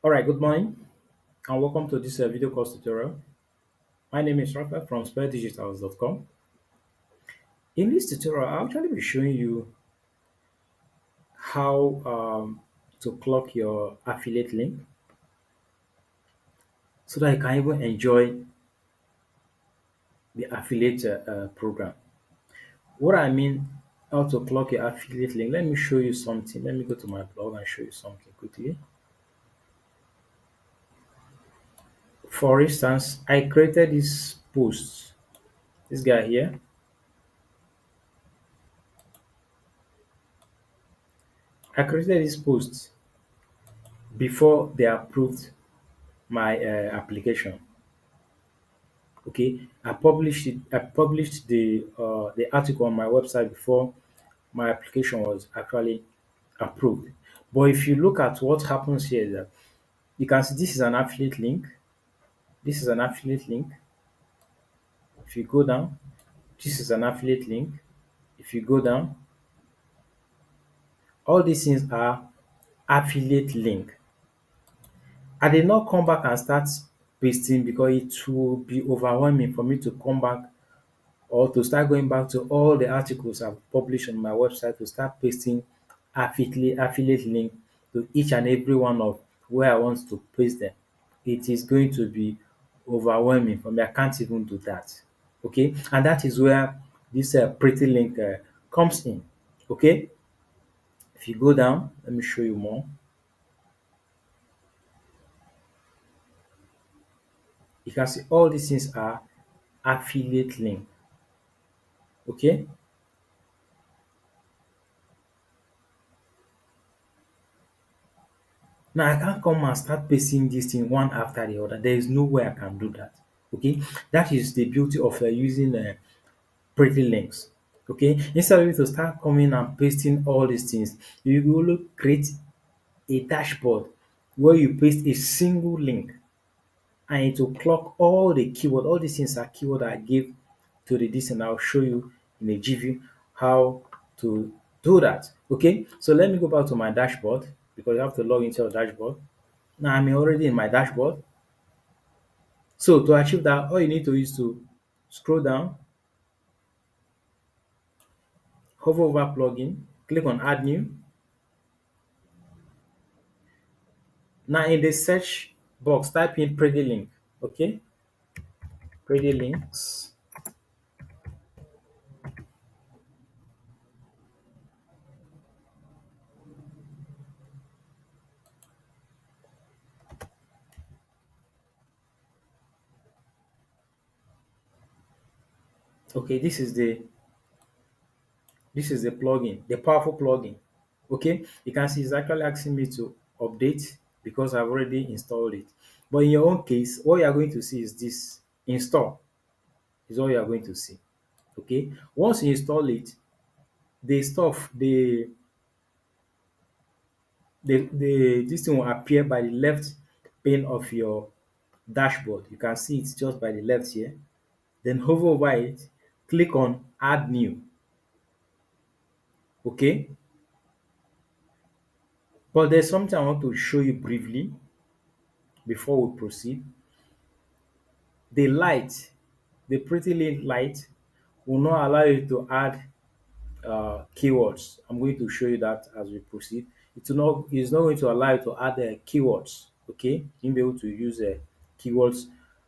All right, good morning and welcome to this video course tutorial. My name is Rafa from sparedigitals.com. In this tutorial, I'll actually be showing you how to clock your affiliate link so that you can even enjoy the affiliate program. What I mean, how to clock your affiliate link, let me show you something. Let me go to my blog and show you something quickly. For instance, I created this post, this guy here. I created this post before they approved my application. Okay, I published it. I published the article on my website before my application was actually approved. But if you look at what happens here, is that you can see this is an affiliate link. This is an affiliate link. If you go down, this is an affiliate link. If you go down, all these things are affiliate link. I did not come back and start pasting because it will be overwhelming for me to come back or to start going back to all the articles I've published on my website to start pasting affiliate link to each and every one of where I want to paste them. It is going to be overwhelming for me. I can't even do that. Okay, and that is where this pretty link comes in. Okay, if you go down, let me show you more. You can see all these things are affiliate link. Okay, now I can't come and start pasting this thing one after the other. There is no way I can do that. Okay, that is the beauty of using pretty links. Okay, instead of you to start coming and pasting all these things, you will create a dashboard where you paste a single link and it will clock all the keyword. All these things are keyword I gave to the this, and I'll show you in a GV how to do that. Okay, so let me go back to my dashboard because you have to log into your dashboard. Now I'm already in my dashboard. So to achieve that, all you need to is to scroll down, hover over plugin, click on add new. Now in the search box, type in Pretty Okay, Prettylinks. Okay, this is the plugin, the powerful plugin. Okay, you can see it's actually asking me to update because I've already installed it. But in your own case, what you are going to see is this install is all you are going to see. Okay, once you install it, the stuff, the this thing will appear by the left pane of your dashboard. You can see it's just by the left here. Then hover over it, click on add new. Okay, but there's something I want to show you briefly before we proceed. The light, the pretty link light, will not allow you to add keywords. I'm going to show you that as we proceed. It's not going to allow you to add keywords. Okay, you'll be able to use keywords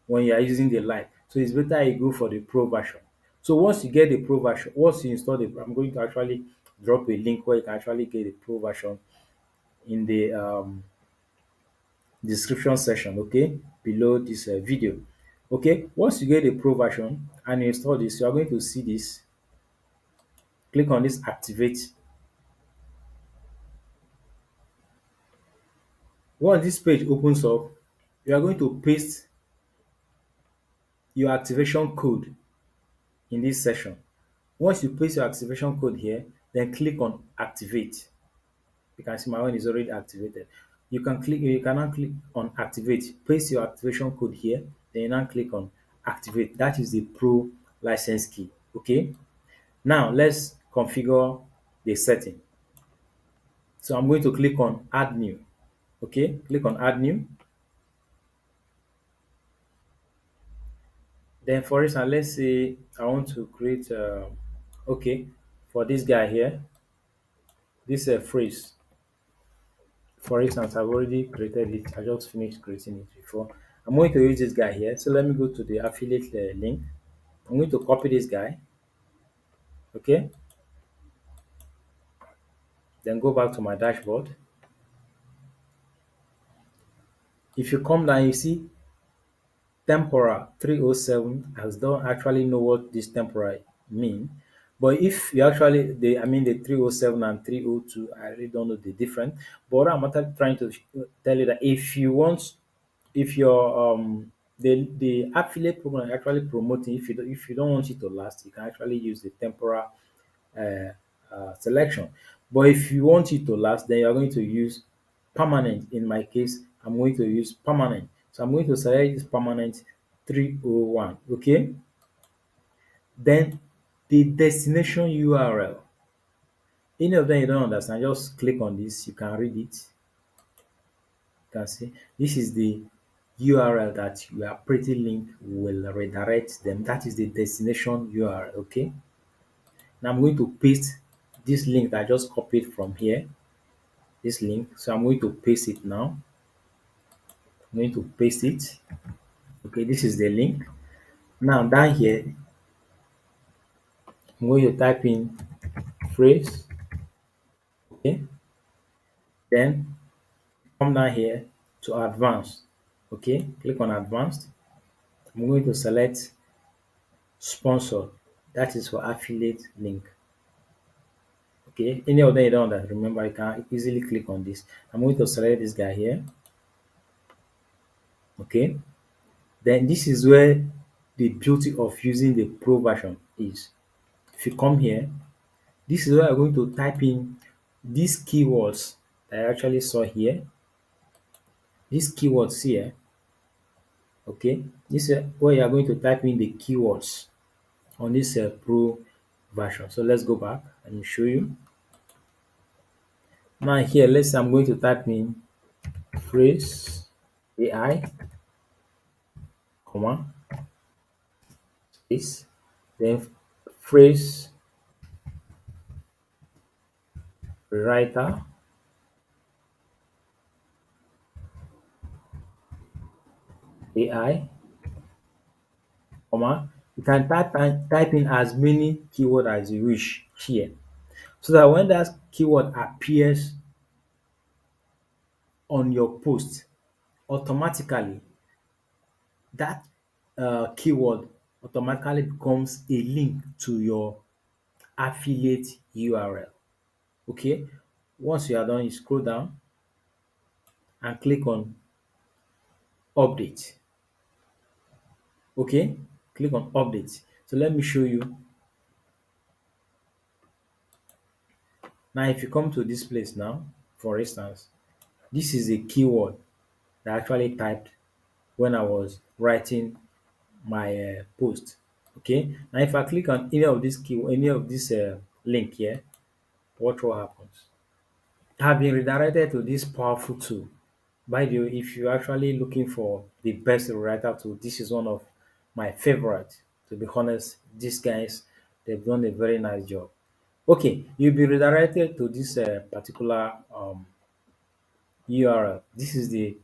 when you are using the light. So it's better you go for the pro version. So once you get the pro version, once you install it, I'm going to actually drop a link where you can actually get the pro version in the description section, okay, below this video. Okay, once you get the pro version and you install this, you are going to see this. Click on this activate. Once this page opens up, you are going to paste your activation code in this section. Once you paste your activation code here, then click on activate. You can see my one is already activated. You can now click on activate, paste your activation code here, then you now click on activate. That is the pro license key. Okay. Now let's configure the setting. So I'm going to click on add new. Okay, click on add new. Then for instance, let's say I want to create okay, for this guy here, this phrase. For instance, I've already created it. I just finished creating it before. I'm going to use this guy here. So let me go to the affiliate link. I'm going to copy this guy. Okay. Then go back to my dashboard. If you come down, you see tempora 307. I don't actually know what this tempora mean. But if you actually, I mean the 307 and 302, I really don't know the difference. But what I'm actually trying to tell you that if you want, if your the affiliate program actually promoting, if you don't want it to last, you can actually use the temporal uh, selection. But if you want it to last, then you're going to use permanent. In my case, I'm going to use permanent. So I'm going to select this permanent 301. Okay. Then the destination URL. Any of them you don't understand, just click on this. You can read it. You can see this is the URL that your pretty link will redirect them. That is the destination URL. Okay. Now I'm going to paste this link that I just copied from here. This link. So I'm going to paste it now. I'm going to paste it. Okay, this is the link. Now down here, I'm going to type in phrase. Okay, then come down here to advanced. Okay, click on advanced. I'm going to select sponsor. That is for affiliate link. Okay, any of them you don't remember, you can easily click on this. I'm going to select this guy here. Okay, then this is where the beauty of using the pro version is. If you come here, this is where I'm going to type in these keywords that I actually saw here. These keywords here, okay? This is where you are going to type in the keywords on this pro version. So let's go back and show you. Now here, let's say I'm going to type in phrase AI, comma, space, then phrase writer AI, comma. You can type in as many keywords as you wish here. So that when that keyword appears on your post, automatically that keyword automatically becomes a link to your affiliate URL. Okay, once you are done, you scroll down and click on update. Okay, click on update. So let me show you. Now if you come to this place now, for instance, this is a keyword that I actually typed when I was writing my post. Okay, now if I click on any of this link here, watch what happens. Have been redirected to this powerful tool. By the way, if you're actually looking for the best writer tool, this is one of my favorite. To be honest, these guys, they've done a very nice job. Okay, you'll be redirected to this particular URL. This is the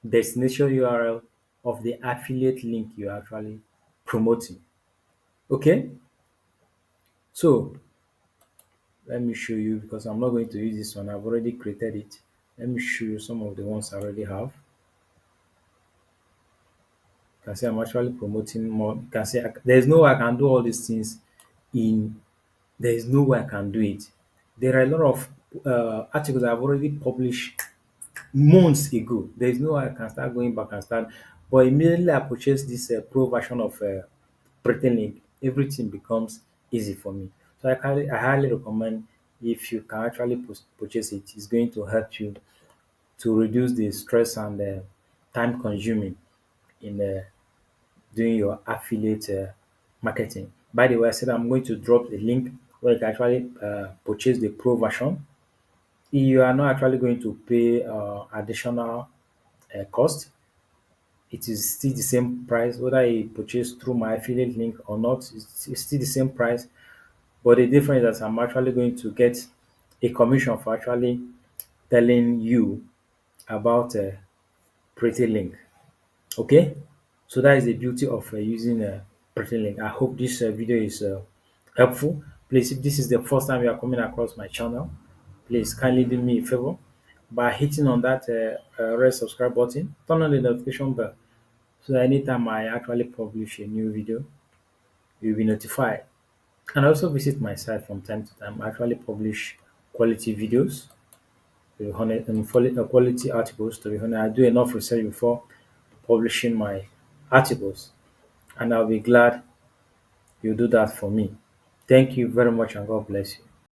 destination URL of the affiliate link you're actually promoting. Okay, so let me show you because I'm not going to use this one. I've already created it. Let me show you some of the ones I already have. You can see I'm actually promoting more. You can see there's no way I can do all these things in, there is no way I can do it. There are a lot of articles I've already published months ago. There is no way I can start going back and start. But immediately I purchased this pro version of Prettylinks, everything becomes easy for me. So I highly recommend if you can actually purchase it. It's going to help you to reduce the stress and time consuming in doing your affiliate marketing. By the way, I said I'm going to drop the link where you can actually purchase the pro version. You are not actually going to pay additional cost. It is still the same price whether you purchase through my affiliate link or not. It's still the same price, but the difference is that I'm actually going to get a commission for actually telling you about Pretty Link. Okay, so that is the beauty of using Pretty Link. I hope this video is helpful. Please, if this is the first time you are coming across my channel, please kindly do me a favor by hitting on that red subscribe button, turn on the notification bell, so that anytime I actually publish a new video, you'll be notified. And also visit my site from time to time. I actually publish quality videos, to be honest, and quality articles. To be honest, I do enough research before publishing my articles, and I'll be glad you do that for me. Thank you very much, and God bless you.